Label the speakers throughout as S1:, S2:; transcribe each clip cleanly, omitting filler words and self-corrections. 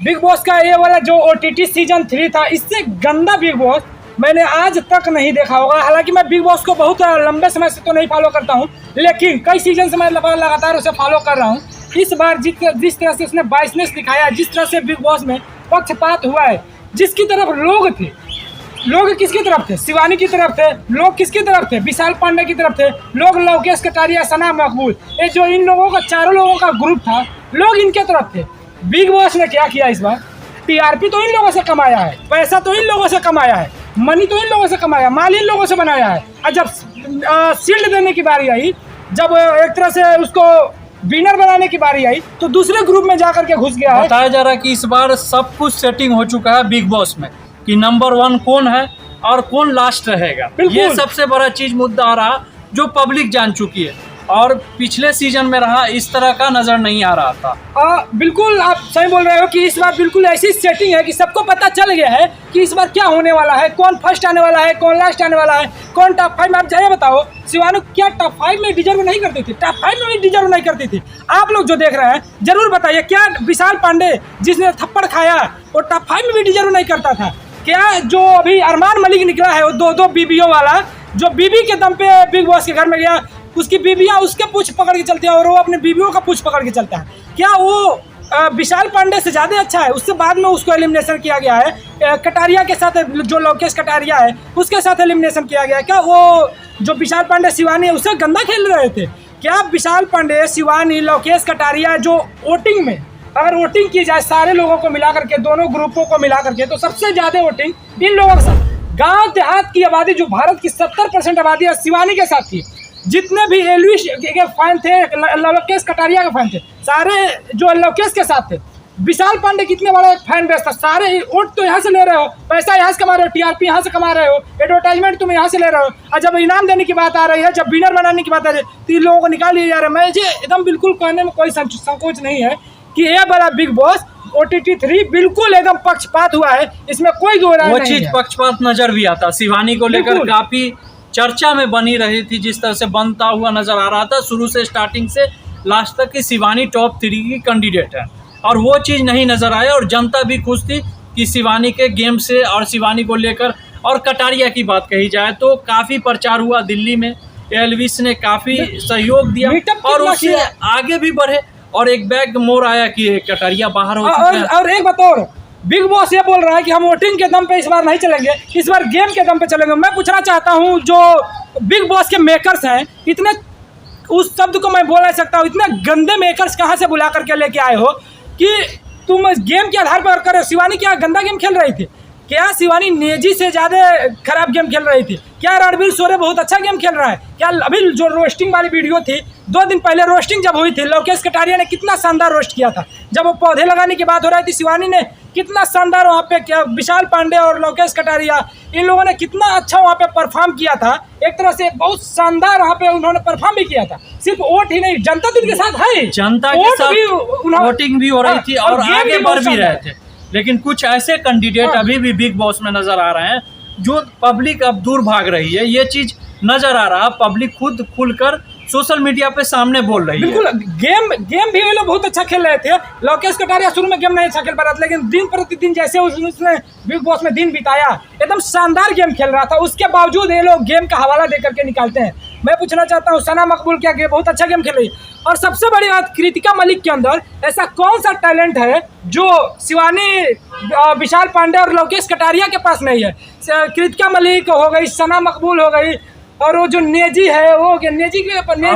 S1: Big boss का ये वाला जो OTT सीजन 3 था, इससे गंदा बिग बॉस मैंने आज तक नहीं देखा होगा। हालांकि मैं बिग बॉस को बहुत लंबे समय से तो नहीं फॉलो करता हूं, लेकिन कई सीजन से मैं लगातार उसे फॉलो कर रहा हूं। इस बार जिस तरह से उसने बाइसनेस दिखाया, जिस तरह से बिग बॉस में पक्षपात हुआ है, जिसकी तरफ लोग थे, लोग किसकी तरफ थे? शिवानी की तरफ थे। लोग किसकी तरफ थे? विशाल पांडे की तरफ थे। लोग लोकेश कटारिया, सना मकबूल, ये जो इन लोगों का चारों लोगों का ग्रुप था, लोग इनके तरफ थे। बिग बॉस ने क्या किया इस बार? TRP तो इन लोगों से कमाया है, पैसा तो इन लोगों से कमाया है, मनी तो इन लोगों से कमाया, माल इन लोगों से बनाया है। और जब शील्ड देने की बारी आई, जब एक तरह से उसको विनर बनाने की बारी आई, तो दूसरे ग्रुप में जाकर के घुस गया है।
S2: बताया जा रहा है कि इस बार सब कुछ सेटिंग हो चुका है बिग बॉस में, कि नंबर 1 कौन है और कौन लास्ट रहेगा। ये सबसे बड़ा चीज मुद्दा रहा जो पब्लिक जान चुकी है, और पिछले सीजन में रहा इस तरह का नजर नहीं आ रहा था।
S1: बिल्कुल आप सही बोल रहे हो कि इस बार बिल्कुल ऐसी सेटिंग है कि सबको पता चल गया है कि इस बार क्या होने वाला है, कौन फर्स्ट आने वाला है, कौन लास्ट आने वाला है, कौन टॉप 5 में। आप जाइए बताओ, शिवानी क्या टॉप 5 में डिजर्व नहीं करती थी? टॉप 5 में भी डिजर्व नहीं करती थी। आप लोग जो देख रहे हैं जरूर बताइए, क्या विशाल पांडे जिसने थप्पड़ खाया वो टॉप 5 में भी डिजर्व नहीं करता था? क्या जो अभी अरमान मलिक निकला है, वो 2 बीबियों वाला, जो बीबी के दम पे बिग बॉस के घर में गया, उसकी बीबियां उसके पूछ पकड़ के चलती है और वो अपने बीबियों का पूछ पकड़ के चलता है, क्या वो विशाल पांडे से ज़्यादा अच्छा है? उससे बाद में उसको एलिमिनेशन किया गया है। कटारिया के साथ, जो लोकेश कटारिया है उसके साथ एलिमिनेशन किया गया है। क्या वो जो विशाल पांडे शिवानी है उससे गंदा खेल रहे थे? क्या विशाल पांडे, शिवानी, लोकेश कटारिया जो वोटिंग में, अगर वोटिंग की जाए सारे लोगों को मिला करके, दोनों ग्रुपों को मिला करके, तो सबसे ज़्यादा वोटिंग इन लोगों के साथ, गाँव देहात की आबादी जो भारत की 70% आबादी है शिवानी के साथ थी। जितने भी एलवी के फैन थे, लोकेश कटारिया के फैन थे, सारे जो लोकेश के साथ थे। विशाल पांडे कितने बड़ा फैन बेस था, सारे वोट तो यहाँ से ले रहे हो, पैसा यहाँ से कमा रहे हो, TRP यहाँ से कमा रहे हो, एडवर्टाइजमेंट तुम यहाँ से ले रहे हो, और जब इनाम देने की बात आ रही है, जब विनर बनाने की बात आ रही है, तो इन लोगों को निकाल लिया जा रहा है। मुझे एकदम बिल्कुल कहने में कोई संकोच नहीं है कि ये वाला बिग बॉस OTT 3 बिल्कुल एकदम पक्षपात हुआ है, इसमें कोई दो राय नहीं है।
S2: वो चीज पक्षपात नजर भी आता, शिवानी को लेकर काफी चर्चा में बनी रही थी, जिस तरह से बनता हुआ नजर आ रहा था शुरू से, स्टार्टिंग से लास्ट तक, की शिवानी टॉप 3 की कैंडिडेट है, और वो चीज़ नहीं नजर आया। और जनता भी खुश थी कि शिवानी के गेम से, और शिवानी को लेकर, और कटारिया की बात कही जाए तो काफ़ी प्रचार हुआ दिल्ली में, एलविस ने काफ़ी सहयोग दिया और उससे आगे भी बढ़े, और एक बैग मोर आया कि कटारिया बाहर हो चुके हैं।
S1: और एक बात और, बिग बॉस ये बोल रहा है कि हम वोटिंग के दम पे इस बार नहीं चलेंगे, इस बार गेम के दम पे चलेंगे। मैं पूछना चाहता हूं, जो बिग बॉस के मेकर्स हैं, इतने, उस शब्द को मैं बोल नहीं सकता हूं, इतने गंदे मेकर्स कहां से बुला करके लेके आए हो कि तुम गेम के आधार पर कर रहे हो? शिवानी क्या गंदा गेम खेल रही थी? क्या शिवानी नेजी से ज़्यादा खराब गेम खेल रही थी? क्या रणवीर शोरे बहुत अच्छा गेम खेल रहा है? क्या अभी जो रोस्टिंग वाली वीडियो थी, 2 दिन पहले रोस्टिंग जब हुई थी, लोकेश कटारिया ने कितना शानदार रोस्ट किया था। जब वो पौधे लगाने की बात हो रही थी, शिवानी ने कितना शानदार वहाँ पे, क्या विशाल पांडे और लोकेश कटारिया, इन लोगों ने कितना अच्छा वहाँ पे परफॉर्म किया था। एक तरह से बहुत शानदार वहाँ पे उन्होंने परफॉर्म भी किया था। सिर्फ वोट ही नहीं, जनता तो उनके साथ है,
S2: जनता के साथ वोटिंग भी हो रही थी और आगे बढ़ भी रहे थे। लेकिन कुछ ऐसे कैंडिडेट अभी भी बिग बॉस में नजर आ रहे हैं जो पब्लिक अब दूर भाग रही है, ये चीज नजर आ रहा। पब्लिक खुद खुलकर सोशल मीडिया पे सामने बोल रही है।
S1: बिल्कुल, गेम भी वे लोग बहुत अच्छा खेल रहे थे। लोकेश कटारिया शुरू में गेम नहीं अच्छा खेल पा रहा था, लेकिन दिन प्रतिदिन जैसे उसने बिग बॉस में दिन बिताया, एकदम शानदार गेम खेल रहा था। उसके बावजूद ये लोग गेम का हवाला दे करके निकालते हैं। मैं पूछना चाहता हूँ, सना मकबूल क्या बहुत अच्छा गेम खेल रही है? और सबसे बड़ी बात, कृतिका मलिक के अंदर ऐसा कौन सा टैलेंट है जो शिवानी, विशाल पांडे और लोकेश कटारिया के पास नहीं है? कृतिका मलिक हो गई, सना मकबूल हो गई, और वो जो नेजी है, वो नेजी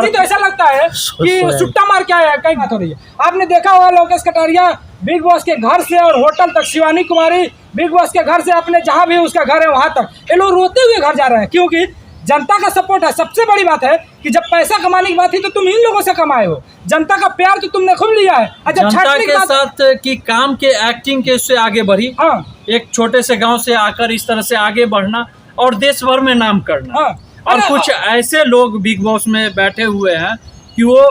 S1: तो ऐसा लगता है कि सुट्टा मार के आया है। कई बात हो रही है, आपने देखा होगा लोकेश कटारिया बिग बॉस के घर से और होटल तक, शिवानी कुमारी बिग बॉस के घर से अपने जहां भी उसका घर है वहां तक, ये लोग रोते हुए घर जा रहे हैं, क्योंकि जनता का सपोर्ट है। सबसे बड़ी बात है कि जब पैसा कमाने की बात थी तो तुम इन लोगों से कमाए हो, जनता का प्यार तो तुमने खूब लिया है।
S2: जनता के साथ की काम के, एक्टिंग के, उससे आगे बढ़ी।
S1: हाँ,
S2: एक छोटे से गाँव से आकर इस तरह से आगे बढ़ना और देश भर में नाम करना।
S1: हाँ,
S2: और कुछ ऐसे लोग बिग बॉस में बैठे हुए हैं कि वो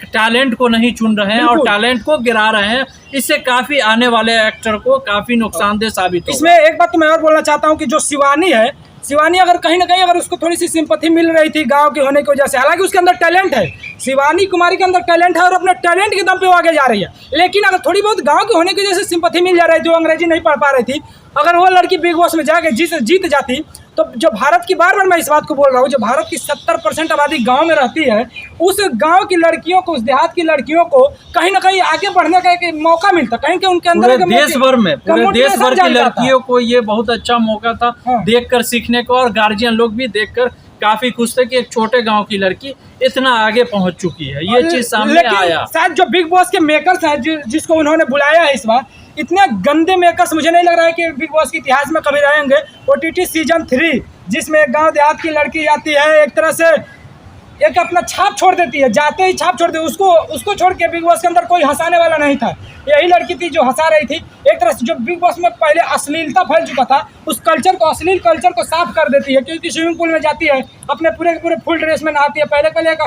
S2: टैलेंट को नहीं चुन रहे हैं और टैलेंट को गिरा रहे हैं। इससे काफी आने वाले एक्टर को काफी नुकसानदेह साबित होगा।
S1: इसमें एक बात तो मैं और बोलना चाहता हूँ कि जो शिवानी है, शिवानी अगर कहीं ना कहीं अगर उसको थोड़ी सी सिंपैथी मिल रही थी गांव के होने की वजह से, हालांकि उसके अंदर टैलेंट है, शिवानी कुमारी के अंदर टैलेंट है और अपने टैलेंट के दम पे वो आगे जा रही है, लेकिन अगर थोड़ी बहुत गांव के होने की वजह से सिंपैथी मिल जा रही थी, वो अंग्रेजी नहीं पढ़ पा रही थी, अगर वो लड़की बिग बॉस में जाके जीत जाती, तो जो भारत की, बार बार मैं इस बात को बोल रहा हूँ, जो भारत की 70% आबादी गांव में रहती है, उस गांव की लड़कियों को, उस देहात की लड़कियों को कहीं ना कहीं आगे बढ़ने का एक मौका मिलता, कहीं कि उनके अंदर
S2: पूरे देश भर की लड़कियों को ये बहुत अच्छा मौका था देखकर सीखने को, और गार्जियन लोग भी देखकर काफी खुश थे कि एक छोटे गांव की लड़की इतना आगे पहुंच चुकी है, ये चीज सामने आया।
S1: शायद जो बिग बॉस के मेकर्स हैं, जिसको उन्होंने बुलाया है इस बार, इतने गंदे मेकर्स मुझे नहीं लग रहा है कि बिग बॉस के इतिहास में कभी रहेंगे। OTT सीजन 3 जिसमें गांव देहात की लड़की आती है, एक तरह से एक अपना छाप छोड़ देती है, जाते ही छाप छोड़ दे, उसको छोड़ के बिग बॉस के अंदर कोई हंसाने वाला नहीं था, यही लड़की थी जो हंसा रही थी। एक तरह से जो बिग बॉस में पहले अश्लीलता फैल चुका था, उस कल्चर को, अश्लील कल्चर को साफ कर देती है, क्योंकि स्विमिंग पूल में जाती है, अपने पूरे फुल ड्रेस में नहाती है। पहले एक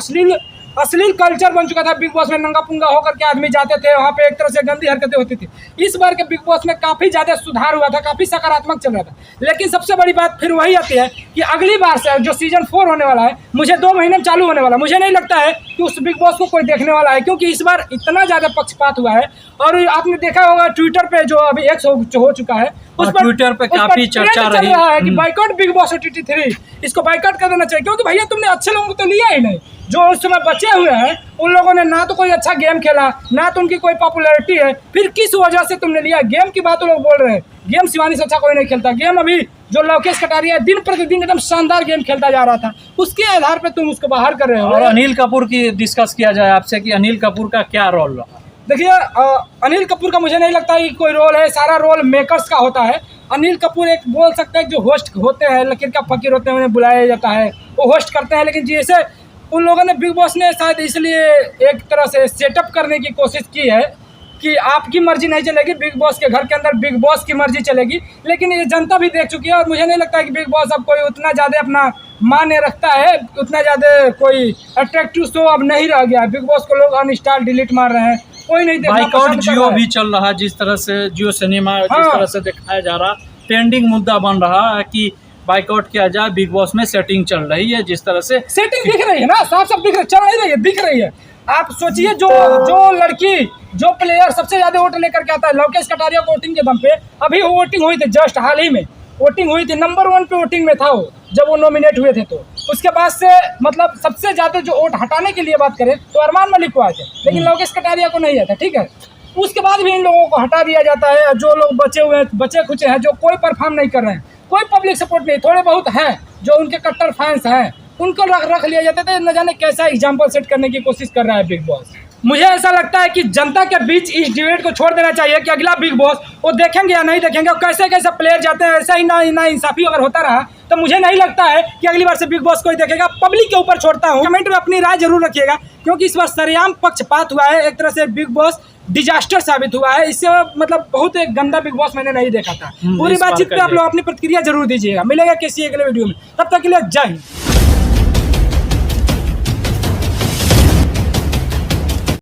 S1: अश्लील कल्चर बन चुका था बिग बॉस में, नंगा पुंगा होकर के आदमी जाते थे वहाँ पे, एक तरह से गंदी हरकतें होती थी। इस बार के बिग बॉस में काफ़ी ज़्यादा सुधार हुआ था, काफ़ी सकारात्मक चल रहा था। लेकिन सबसे बड़ी बात फिर वही आती है कि अगली बार से जो सीजन 4 होने वाला है, मुझे 2 महीने में चालू होने वाला, मुझे नहीं लगता है कि उस बिग बॉस को कोई देखने वाला है, क्योंकि इस बार इतना ज़्यादा पक्षपात हुआ है। और आपने देखा होगा ट्विटर पे, जो अभी एक्स हो चुका है, उस पर
S2: ट्विटर पे काफी चर्चा
S1: रही है कि बाइकआउट बिग बॉस OTT 3, इसको बाइकआउट कर देना चाहिए, क्योंकि भैया तुमने अच्छे लोगों को तो लिया ही नहीं। जो उस समय बचे हुए हैं उन लोगों ने ना तो कोई अच्छा गेम खेला, ना तो उनकी कोई पॉपुलैरिटी है, फिर किस वजह से तुमने लिया? गेम की बात लोग बोल रहे हैं, गेम शिवानी से अच्छा कोई नहीं खेलता। गेम अभी जो लोकेश कटारिया दिन प्रतिदिन एकदम शानदार गेम खेलता जा रहा था, उसके आधार पर तुम उसको बाहर कर रहे हो।
S2: और अनिल कपूर की डिस्कस किया जाए आपसे कि अनिल कपूर का क्या रोल रहा?
S1: देखिए, अनिल कपूर का मुझे नहीं लगता कि कोई रोल है, सारा रोल मेकर्स का होता है। अनिल कपूर एक बोल सकते हैं जो होस्ट होते हैं, लकीर का फकीर होते हैं, उन्हें बुलाया जाता है, वो होस्ट करते हैं। लेकिन जैसे उन लोगों ने, बिग बॉस ने शायद इसलिए एक तरह से सेटअप करने की कोशिश की है कि आपकी मर्जी नहीं चलेगी, बिग बॉस के घर के अंदर बिग बॉस की मर्जी चलेगी। लेकिन ये जनता भी देख चुकी है, और मुझे नहीं लगता है कि बिग बॉस अब कोई उतना ज़्यादा अपना मान्य रखता है, उतना ज़्यादा कोई अट्रैक्टिव शो अब नहीं रह गया। बिग बॉस को लोग अनइंस्टॉल डिलीट मार रहे हैं, कोई नहीं देखना
S2: बाइकआउट
S1: पसंद कर
S2: जियो
S1: रहा है।
S2: भी चल रहा है, जिस तरह से जियो सिनेमा जिस तरह से दिखाया जा रहा, ट्रेंडिंग मुद्दा बन रहा है कि बाइकआउट किया जाए। बिग बॉस में सेटिंग चल रही है, जिस तरह से
S1: सेटिंग दिख रही है ना, साफ साफ दिख रही, चल नहीं रही है, दिख रही है। आप सोचिए, जो लड़की, जो प्लेयर सबसे ज्यादा वोट लेकर के आता है, लोकेश कटारिया को वोटिंग के दम पे, अभी वो वोटिंग हुई थी, जस्ट हाल ही में वोटिंग हुई थी, नंबर 1 पे वोटिंग में था वो, जब वो नॉमिनेट हुए थे। तो उसके बाद से मतलब सबसे ज्यादा जो वोट हटाने के लिए बात करें तो अरमान मलिक को आए थे, लेकिन लोकेश कटारिया को नहीं आया था, ठीक है। उसके बाद भी इन लोगों को हटा दिया जाता है। जो लोग बचे हुए हैं, बचे खुचे हैं, जो कोई परफॉर्म नहीं कर रहे हैं, कोई पब्लिक सपोर्ट नहीं, थोड़े बहुत हैं जो उनके कट्टर फैंस हैं, उनको रख लिया जाता है। न जाने कैसा एग्जाम्पल सेट करने की कोशिश कर रहा है बिग बॉस। मुझे ऐसा लगता है कि जनता के बीच इस डिबेट को छोड़ देना चाहिए कि अगला बिग बॉस वो देखेंगे या नहीं देखेंगे, और कैसे कैसे प्लेयर जाते हैं। ऐसा ही ना इंसाफी अगर होता रहा तो मुझे नहीं लगता है कि अगली बार से बिग बॉस कोई देखेगा। पब्लिक के ऊपर छोड़ता हूँ, कमेंट में अपनी राय जरूर रखिएगा, क्योंकि इस बार सरेआम पक्षपात हुआ है। एक तरह से बिग बॉस डिजास्टर साबित हुआ है। इससे मतलब बहुत एक गंदा बिग बॉस मैंने नहीं देखा था। पूरी बातचीत पे आप लोग अपनी प्रतिक्रिया जरूर दीजिएगा। मिलेगा किसी अगले वीडियो में, तब तक के लिए जय हिंद।